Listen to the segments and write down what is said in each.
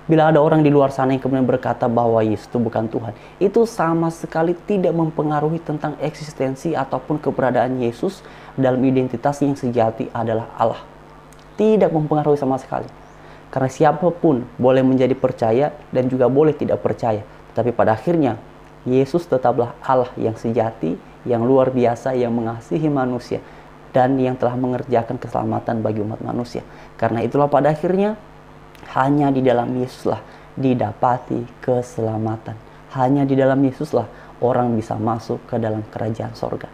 Bila ada orang di luar sana yang kemudian berkata bahwa Yesus itu bukan Tuhan, itu sama sekali tidak mempengaruhi tentang eksistensi ataupun keberadaan Yesus dalam identitasnya yang sejati adalah Allah. Tidak mempengaruhi sama sekali. Karena siapapun boleh menjadi percaya dan juga boleh tidak percaya. Tetapi pada akhirnya, Yesus tetaplah Allah yang sejati, yang luar biasa, yang mengasihi manusia, dan yang telah mengerjakan keselamatan bagi umat manusia. Karena itulah pada akhirnya, hanya di dalam Yesuslah didapati keselamatan. Hanya di dalam Yesuslah orang bisa masuk ke dalam kerajaan sorga.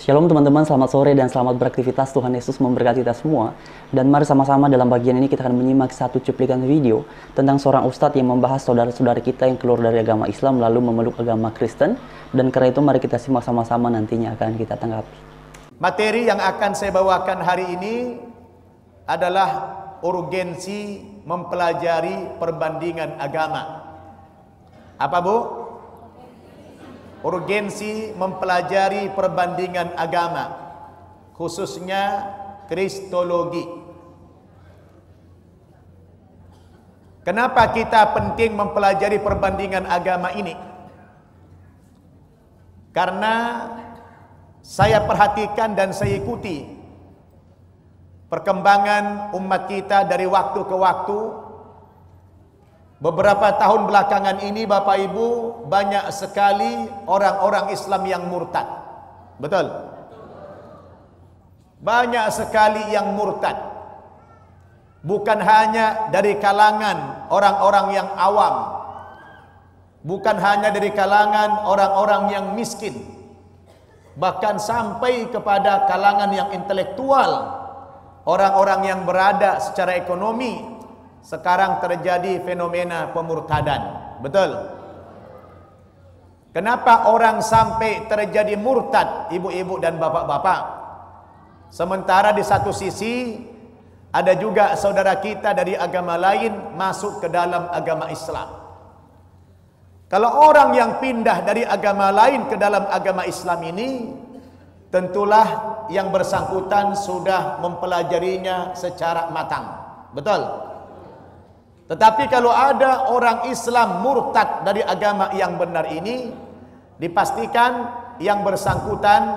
Shalom teman-teman, selamat sore dan selamat beraktivitas. Tuhan Yesus memberkati kita semua. Dan mari sama-sama dalam bagian ini kita akan menyimak satu cuplikan video tentang seorang ustadz yang membahas saudara-saudara kita yang keluar dari agama Islam lalu memeluk agama Kristen. Dan karena itu mari kita simak sama-sama, nantinya akan kita tanggapi. Materi yang akan saya bawakan hari ini adalah urgensi mempelajari perbandingan agama. Apa Bu? Urgensi mempelajari perbandingan agama, khususnya kristologi. Kenapa kita penting mempelajari perbandingan agama ini? Karena saya perhatikan dan saya ikuti perkembangan umat kita dari waktu ke waktu. Beberapa tahun belakangan ini Bapak Ibu, banyak sekali orang-orang Islam yang murtad. Betul? Banyak sekali yang murtad. Bukan hanya dari kalangan orang-orang yang awam, bukan hanya dari kalangan orang-orang yang miskin, bahkan sampai kepada kalangan yang intelektual, orang-orang yang berada secara ekonomi. Sekarang terjadi fenomena pemurtadan. Betul? Kenapa orang sampai terjadi murtad, ibu-ibu dan bapak-bapak? Sementara di satu sisi ada juga saudara kita dari agama lain masuk ke dalam agama Islam. Kalau orang yang pindah dari agama lain ke dalam agama Islam ini, tentulah yang bersangkutan sudah mempelajarinya secara matang. Betul? Tetapi kalau ada orang Islam murtad dari agama yang benar ini, dipastikan yang bersangkutan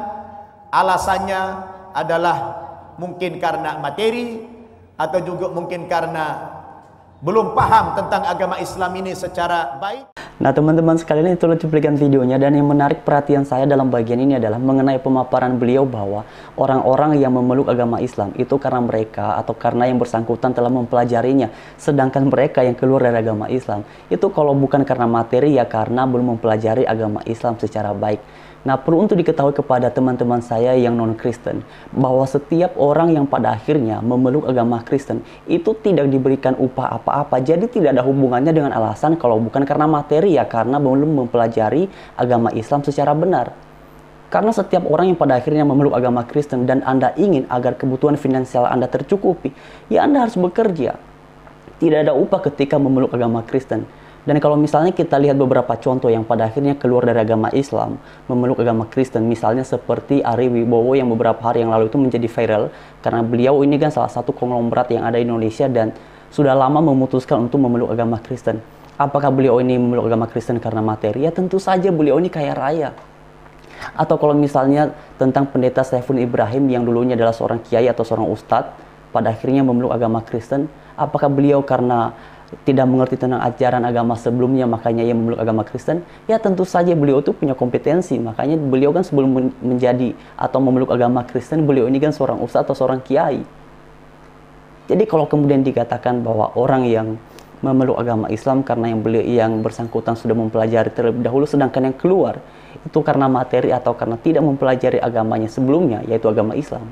alasannya adalah mungkin karena materi, atau juga mungkin karena belum paham tentang agama Islam ini secara baik. Nah teman-teman sekalian, itulah cuplikan videonya, dan yang menarik perhatian saya dalam bagian ini adalah mengenai pemaparan beliau bahwa orang-orang yang memeluk agama Islam itu karena mereka atau karena yang bersangkutan telah mempelajarinya, sedangkan mereka yang keluar dari agama Islam itu kalau bukan karena materi ya karena belum mempelajari agama Islam secara baik. Nah, perlu untuk diketahui kepada teman-teman saya yang non-Kristen bahwa setiap orang yang pada akhirnya memeluk agama Kristen itu tidak diberikan upah apa-apa. Jadi tidak ada hubungannya dengan alasan kalau bukan karena materi ya karena belum mempelajari agama Islam secara benar. Karena setiap orang yang pada akhirnya memeluk agama Kristen dan Anda ingin agar kebutuhan finansial Anda tercukupi, ya Anda harus bekerja. Tidak ada upah ketika memeluk agama Kristen. Dan kalau misalnya kita lihat beberapa contoh yang pada akhirnya keluar dari agama Islam, memeluk agama Kristen, misalnya seperti Ari Wibowo yang beberapa hari yang lalu itu menjadi viral, karena beliau ini kan salah satu konglomerat yang ada di Indonesia dan sudah lama memutuskan untuk memeluk agama Kristen. Apakah beliau ini memeluk agama Kristen karena materi? Ya tentu saja beliau ini kaya raya. Atau kalau misalnya tentang pendeta Saiful Ibrahim yang dulunya adalah seorang kiai atau seorang ustadz, pada akhirnya memeluk agama Kristen, apakah beliau karena tidak mengerti tentang ajaran agama sebelumnya makanya ia memeluk agama Kristen? Ya tentu saja beliau itu punya kompetensi, makanya beliau kan sebelum menjadi atau memeluk agama Kristen, beliau ini kan seorang ustadz atau seorang kiai. Jadi kalau kemudian dikatakan bahwa orang yang memeluk agama Islam karena yang bersangkutan sudah mempelajari terlebih dahulu, sedangkan yang keluar itu karena materi atau karena tidak mempelajari agamanya sebelumnya, yaitu agama Islam,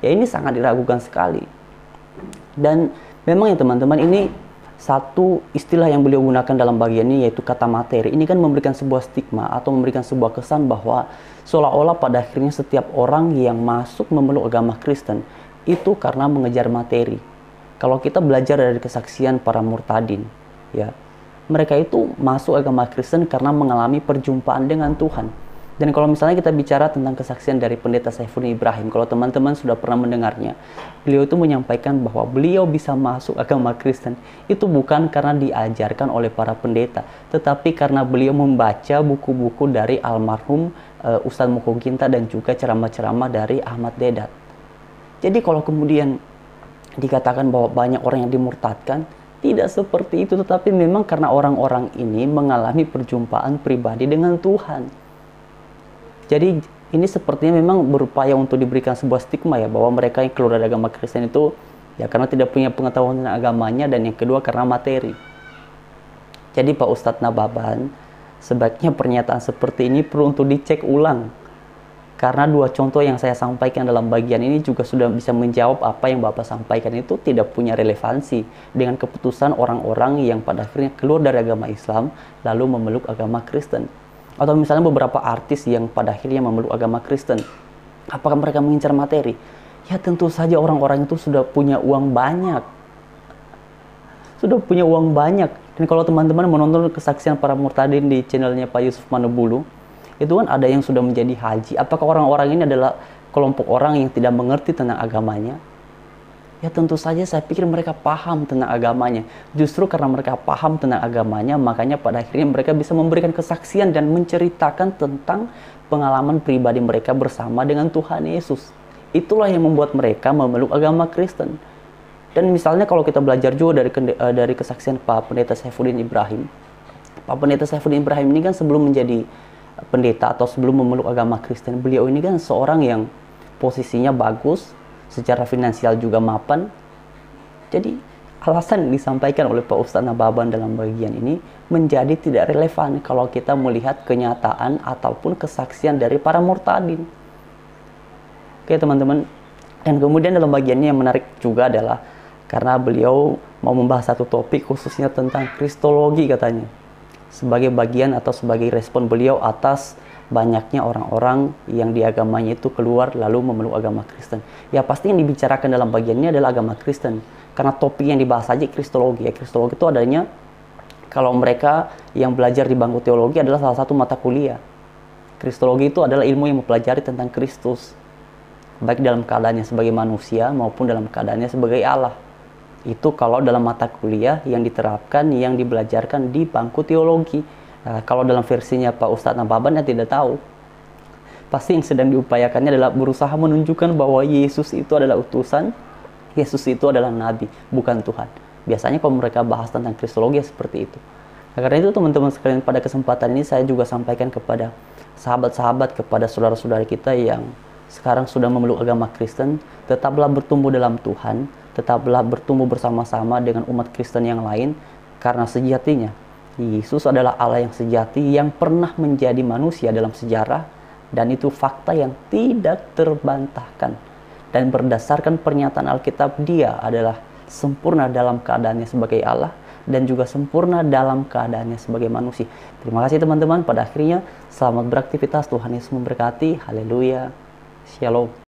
ya ini sangat diragukan sekali. Dan memang ya teman-teman, ini satu istilah yang beliau gunakan dalam bagian ini yaitu kata materi. Ini kan memberikan sebuah stigma atau memberikan sebuah kesan bahwa seolah-olah pada akhirnya setiap orang yang masuk memeluk agama Kristen itu karena mengejar materi. Kalau kita belajar dari kesaksian para murtadin, ya, mereka itu masuk agama Kristen karena mengalami perjumpaan dengan Tuhan. Dan kalau misalnya kita bicara tentang kesaksian dari Pendeta Saifuddin Ibrahim, kalau teman-teman sudah pernah mendengarnya, beliau itu menyampaikan bahwa beliau bisa masuk agama Kristen itu bukan karena diajarkan oleh para pendeta, tetapi karena beliau membaca buku-buku dari almarhum Ustadz Muko Ginta dan juga ceramah-ceramah dari Ahmad Dedat. Jadi kalau kemudian dikatakan bahwa banyak orang yang dimurtadkan, tidak seperti itu, tetapi memang karena orang-orang ini mengalami perjumpaan pribadi dengan Tuhan. Jadi ini sepertinya memang berupaya untuk diberikan sebuah stigma ya, bahwa mereka yang keluar dari agama Kristen itu ya karena tidak punya pengetahuan tentang agamanya, dan yang kedua karena materi. Jadi Pak Ustadz Nababan, sebaiknya pernyataan seperti ini perlu untuk dicek ulang. Karena dua contoh yang saya sampaikan dalam bagian ini juga sudah bisa menjawab apa yang Bapak sampaikan itu tidak punya relevansi dengan keputusan orang-orang yang pada akhirnya keluar dari agama Islam lalu memeluk agama Kristen. Atau misalnya beberapa artis yang pada akhirnya memeluk agama Kristen. Apakah mereka mengincar materi? Ya tentu saja orang-orang itu sudah punya uang banyak. Sudah punya uang banyak. Dan kalau teman-teman menonton kesaksian para murtadin di channelnya Pak Yusuf Manubulu, itu kan ada yang sudah menjadi haji. Apakah orang-orang ini adalah kelompok orang yang tidak mengerti tentang agamanya? Ya tentu saja saya pikir mereka paham tentang agamanya. Justru karena mereka paham tentang agamanya, makanya pada akhirnya mereka bisa memberikan kesaksian dan menceritakan tentang pengalaman pribadi mereka bersama dengan Tuhan Yesus. Itulah yang membuat mereka memeluk agama Kristen. Dan misalnya kalau kita belajar juga dari kesaksian Pak Pendeta Saifuddin Ibrahim. Pak Pendeta Saifuddin Ibrahim ini kan sebelum menjadi pendeta atau sebelum memeluk agama Kristen, beliau ini kan seorang yang posisinya bagus, secara finansial juga mapan. Jadi alasan yang disampaikan oleh Pak Ustadz Nababan dalam bagian ini menjadi tidak relevan kalau kita melihat kenyataan ataupun kesaksian dari para murtadin. Oke teman-teman, dan kemudian dalam bagian ini yang menarik juga adalah karena beliau mau membahas satu topik khususnya tentang kristologi katanya, sebagai bagian atau sebagai respon beliau atas banyaknya orang-orang yang di agamanya itu keluar lalu memeluk agama Kristen. Ya pasti yang dibicarakan dalam bagian ini adalah agama Kristen. Karena topik yang dibahas saja kristologi. Ya, kristologi itu adanya kalau mereka yang belajar di bangku teologi adalah salah satu mata kuliah. Kristologi itu adalah ilmu yang mempelajari tentang Kristus. Baik dalam keadaannya sebagai manusia maupun dalam keadaannya sebagai Allah. Itu kalau dalam mata kuliah yang diterapkan, yang dibelajarkan di bangku teologi. Nah, kalau dalam versinya Pak Ustadz Nababan ya tidak tahu. Pasti yang sedang diupayakannya adalah berusaha menunjukkan bahwa Yesus itu adalah utusan, Yesus itu adalah nabi, bukan Tuhan. Biasanya kalau mereka bahas tentang kristologi ya seperti itu. Nah, karena itu teman-teman sekalian, pada kesempatan ini saya juga sampaikan kepada sahabat-sahabat, kepada saudara-saudara kita yang sekarang sudah memeluk agama Kristen, tetaplah bertumbuh dalam Tuhan, tetaplah bertumbuh bersama-sama dengan umat Kristen yang lain, karena sejatinya Yesus adalah Allah yang sejati yang pernah menjadi manusia dalam sejarah, dan itu fakta yang tidak terbantahkan. Dan berdasarkan pernyataan Alkitab, dia adalah sempurna dalam keadaannya sebagai Allah dan juga sempurna dalam keadaannya sebagai manusia. Terima kasih teman-teman. Pada akhirnya selamat beraktivitas. Tuhan Yesus memberkati. Haleluya. Shalom.